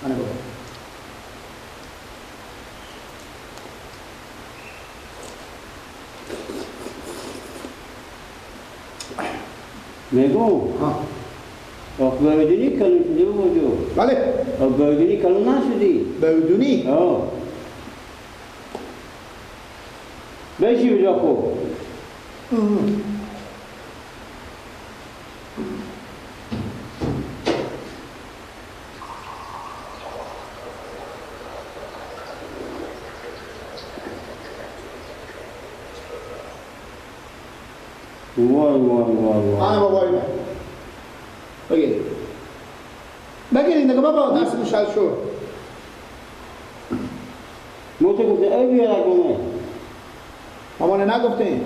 أنا بابا میگو بودونی کلون شدی بودو بله بودونی کلون نشدی بودونی بشی بجا خوب وای أنا بابا إيمان بگیر بگیر نگه بابا دست مشال شو موتی گفته ای بیاره کنه مامان نگفته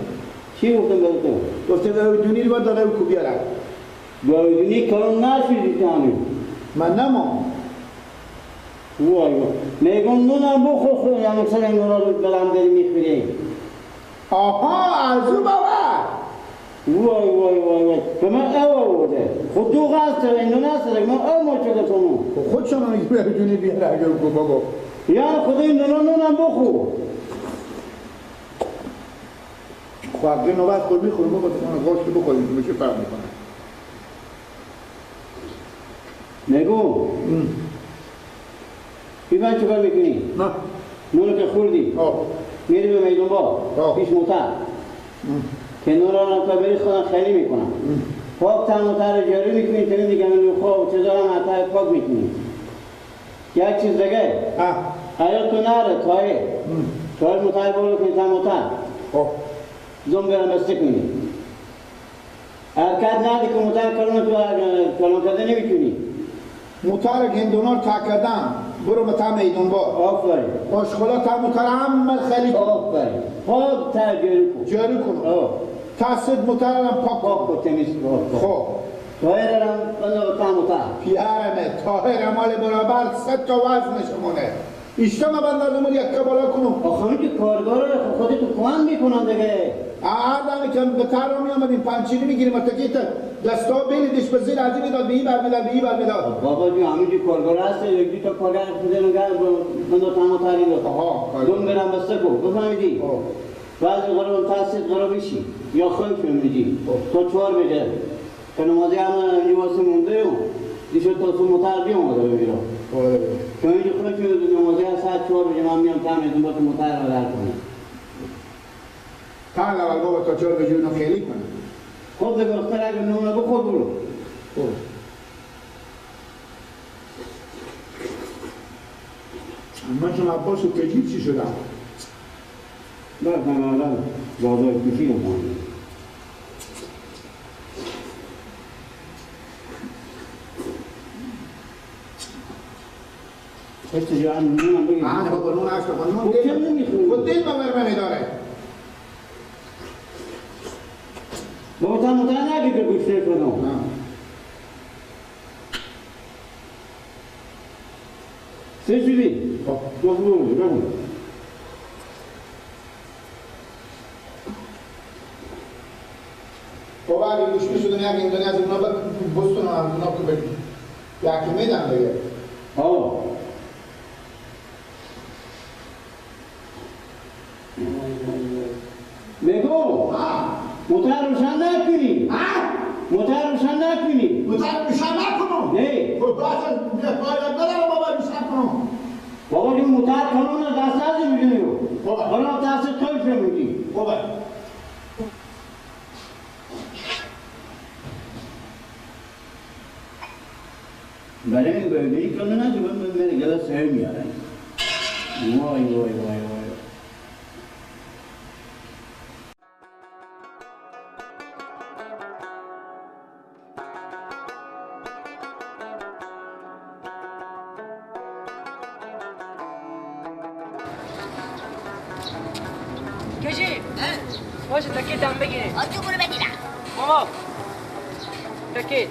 چی گفتم به تو؟ گفته بودونی رو داره او بیاره بودونی کلون نشدی تانی من نمام وای میگم نونم بخور خون یا مثلا نونا رو بلندری میخوریم آها ارزو بابا وای به من او بوده خود دو غاز تره این نونه سره من او ما چه کنم خود شما میگی بودونی بیاره اگه او بابا یا خدا این نونم بخور خواهد نوبت خود میخوریم بابا تو گوشت بخوریم میشه فرق میکنه نگو بیبن چکار میکنی؟ نه نونو که خوردی میری به میدون با پیش موتر که نورا رو تا بری خودم خیلی میکنم پاک تا موتر رو جاری میکنی تنین دیگه من خواب چه دارم حتی پاک میکنی یک چیز دیگه حیات تو نره تای موتر بولو کنی تا موتر زوم برم بسته کنی حرکت ندی که موتر کلون کرده نمیتونی موتر گندونا رو تا کردم برو متا میدون با آفرین خوشخلا تا موتر هم خیلی کن آفرین پاک تا جاری کن تاسد موتر هم پاک کن تمیز خب تایر هم بندو تا موتر پیرمه تایر مال برابر 3 تا وزن شمونه اشتما بندازم یک بالا کنم آخه که کارگار خودت تو کمند میکنن دیگه آدمی که به تر می آمدیم پنچینی میگیریم اتاکی تا دستا بلیدش به زیر از این میداد به این بر میداد بابا جو همینجور کارگار هست یکی تا کارگر خودت نگه بندو تا موتری رو دوم برم بسته کن بفهمیدی بعضی قرار تاسد قرار بشی یا خوی فهمیدی تو 4 بجه که نمازی هم اینجا واسه مونده دیشو تا تو موتر بیام آده ببیرم که اینجا خوی که نمازی هم ساعت 4 بجه من میام تم ایدون با تو موتر رو در کنم تا اول بابا تا 4 بجه اونو خیلی کنم خود دیگه اختر اگر نمونه بخور برو من شما عباس و کجیب چی شدم؟ نه الان بازار کشی رو کنم هسته جا هم نونم بگیم بابا نون عشق بابا خود چه نمیخوری؟ خود دل بابر منی داره بابا تا موتر نگی که گوشته کنم سه شدی؟ گفت بگو بابا اگه گوش میشدن یک این دنیا از اونا بستون از اونا بگیم یکی میدن دیگه بگو موتر روشن نکنی موتر روشن نکنی موتر روشن نکنم نه خب باید بدارم بابا روشن کنم بابا جو موتر کنون دست از میدونی رو حالا دست توی فهمیدی بابا برای این بودی کنون نشو من گله سر میارن وای کشی باشه تکیت هم بگیری آجو برو بگیرم ماما تکیت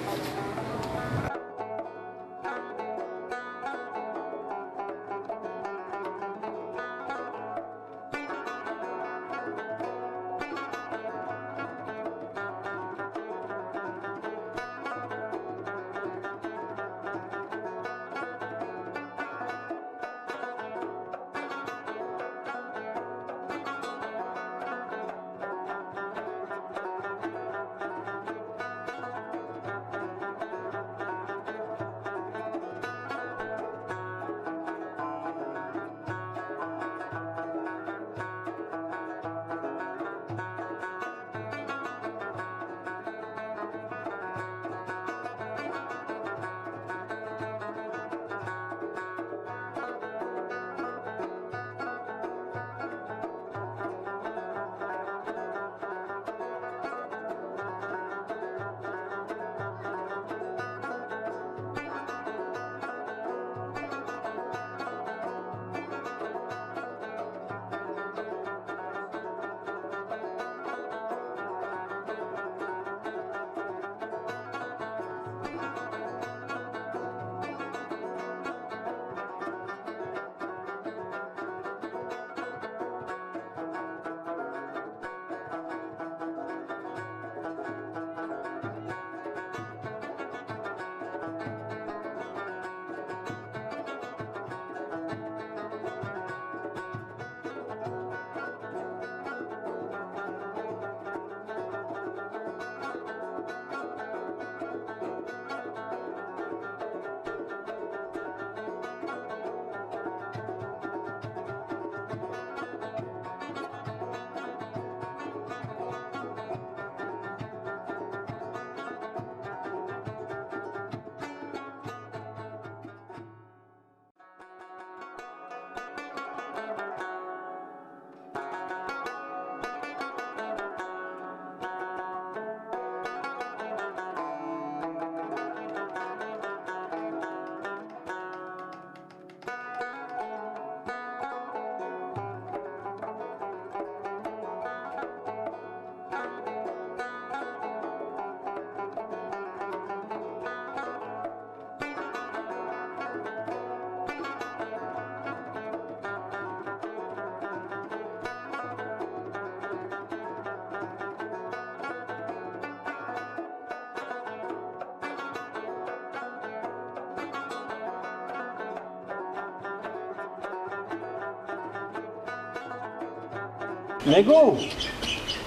نگو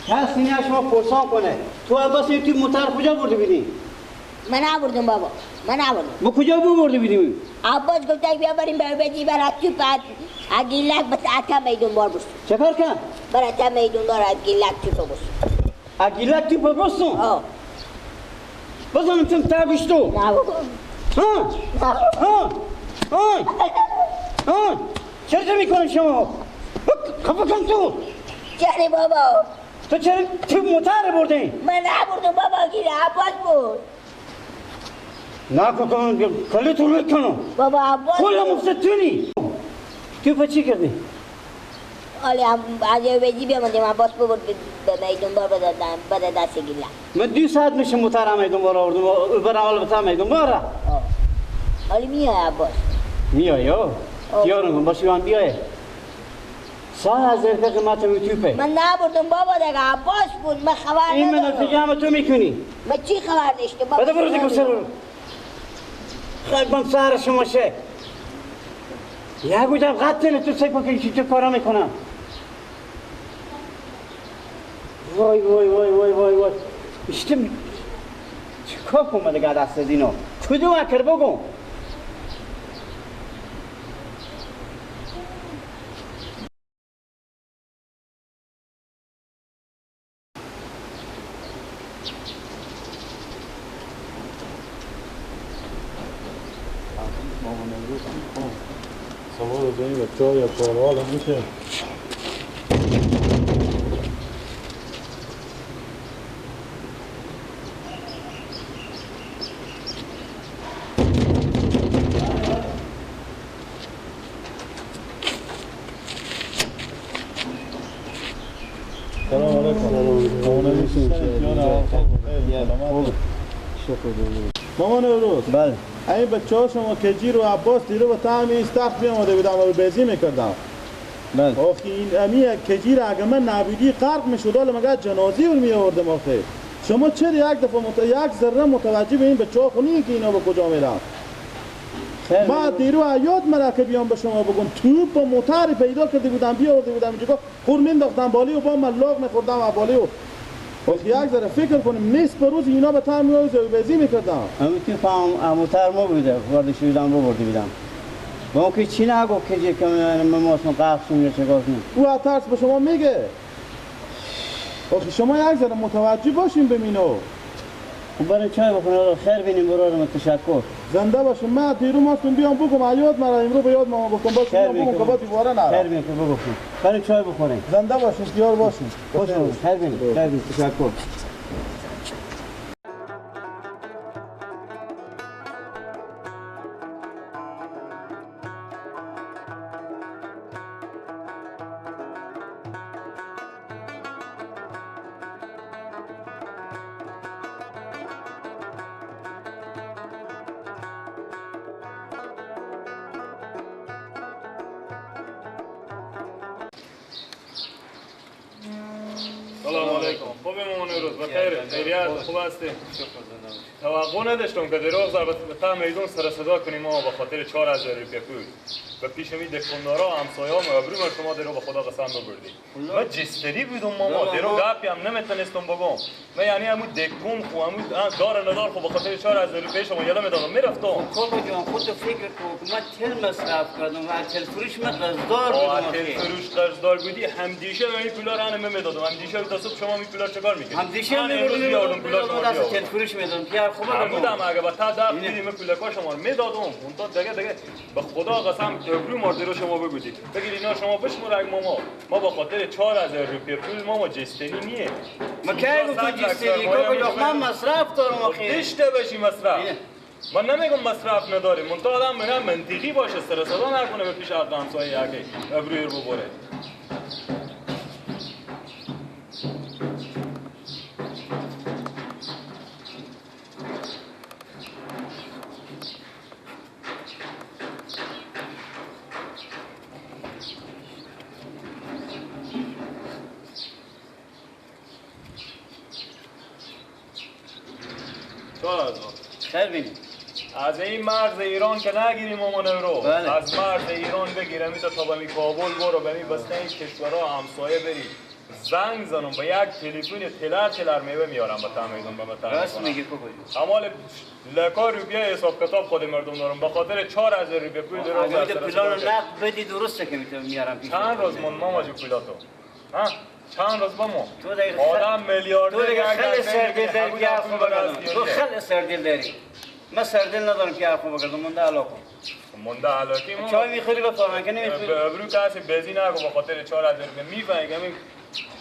کسی نیست شما پرسان کنه تو عباس این توی موتر کجا برده بیدی؟ من نبردم بابا من نبردم با کجا برده بیدی؟ عباس گفته بیا بریم بردی برای تو بعد اگیلک بس اتا میدون بار بست چه کار کن؟ برای اتا میدون بار اگیلک تو بست اگیلک تو بستون؟ آه بزنم تم تابش تو نه بابا ها؟ ها؟ ها؟ ها؟ چرا میکنی شما؟ خفه کن تو چرا بابا تو چرا تو موتر برده؟ من نبردم بابا گیره عباس بود نکن کلی تو میکنم بابا عباس کلا مستونی تو پا چی کردی؟ حالی هم از یه ویدی بیامدیم عباس بود به میدون بار بده دست گیلک من 2 ساعت میشه موتر میدون بار آوردم برای حال بتا میدون باره حالی میای عباس میای یا؟ یارم باشی من بیای 100,000 قیمت میتوپه من نبردم بابا دیگه عباس بود من خبر این من ندارم التجام تو میکنی من چی خبر داشته بابا بده برو دیگه سر خیلی من سهر شما شه یه بودم قطعه تو سیپا که چی کارا میکنم وای وای وای وای وای وای اشتم چه کار کنم دیگه دست دینو کدوم اکر بگم سوال بزنیم بچه ها یا کارها هم میشه سلام علیکم مامان روز بله این بچه ها شما کجی رو عباس دیره و تعمی این تخت بیامده بودم و بیزی میکردم بله آخی این امی کجی رو اگه من نبودی غرق میشد حالا مگه جنازی رو میآوردم آخه شما چرا یک دفعه یک ذره متوجه به این بچه ها خونی که اینا به کجا میرن ما دیرو یاد مرا که بیام به شما بگم تو با موتر پیدا کرده بودم بیاورده بودم اینجا خور مینداختم بالی و با ملاق میخوردم و بالی و یک ذره فکر کنیم نیست به روز اینا به تام روز بیزی میکردم همین که فهم موتر ما بوده وارد شدم رو بردی بدم با اون که چی نگو که من ماسم قفصون یا چه گفتیم او ترس به شما میگه آخه شما یک ذره متوجه باشین ببینو خب برای چای بکنه خیر بینیم برای تشکر زنده باشه من دیرو ماستون بیام بگم یاد مرا امرو به یاد ما گفتم باشه خیر بگم که بعد دیواره نه خیر بینیم که بگفتیم برای چای بخوریم زنده باشین دیار باشین خوش آمد خیر بینیم تشکر سلام علیکم خوبی مامان روز بخیر خیریت خوب هستی توقع نداشتم که دیروز به تا میدون سر صدا کنیم ما به خاطر 4,000 روپیه پول و پیش می دکاندارا همسایه‌ها و ابرو شما دیرو به خدا قسم ببردی من جستری بودم ماما دیرو گپی هم نمیتونستم بگم من یعنی همون دکون خو همون دار ندار خو به خاطر 4,000 روپیه شما یادم میدادم میرفتم کاکا جان خودت فکر کن من تل مصرف کردم و تل فروش من قرضدار بودم تل فروش قرضدار بودی همدیشه این پولا رو من میدادم همدیشه تا صبح شما می پولا چیکار میکنی همدیشه من امروز بیاردم پولا شما دست تل فروش میدادم پیار خوبه بودم اگه با تا دفت دیدیم پولکا شما رو میدادم اون تا دیگه به خدا قسم ابرو مرده رو شما بگودید بگید اینا شما بشمرگ ما با خاطر 4,000 روپیه پول ما جستنی نیه ما کی گفتم جستنی کاکا جان من مصرف دارم آخه داشته باشی مصرف من نمیگم مصرف نداری من تو آدم میگم منطقی باشه سر صدا نکنه به پیش حق همسایه یکی ابروی رو ببره خیر بینیم از این مرز ایران که نگیریم مامان رو بله. از مرز ایران بگیرم تا به می کابل برو به می بسته این کشورها همسایه بری زنگ زنم به یک تلفن تلر میوه میارم به تا میدون به تا راست میگی کوکو اما لکا روپیه حساب کتاب خود مردم دارم به خاطر 4000 روپیه پول دروغ اگه پلان نقد بدی درسته که میارم پیش چند روز من ماما جو پولاتو ها چند روز بامو تو دیگه آدم میلیاردر تو دیگه خیلی سردل داری که حرفو بگردم تو خیلی سردل داری من سردل ندارم که حرفو بگردم من ده علاقه مونده علاقی ما چای میخوری بفرمان که نمیخوری به ابرو کسی بنزین نگو به خاطر 4000 روپیه میفهمی همین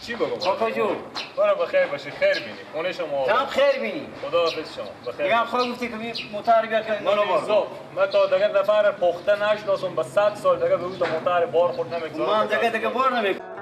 چی بگم کاکا جو برو بخیر باشی خیر بینی خونه شما تمام خیر بینی خدا حافظ شما بخیر دیگه هم خواهی گفتی که موتر بیا که منو بار من تا دیگه نفر پخته نشناسم به 100 سال دیگه به اون موتر بار خورد نمیگذارم من دیگه بار نمیکنم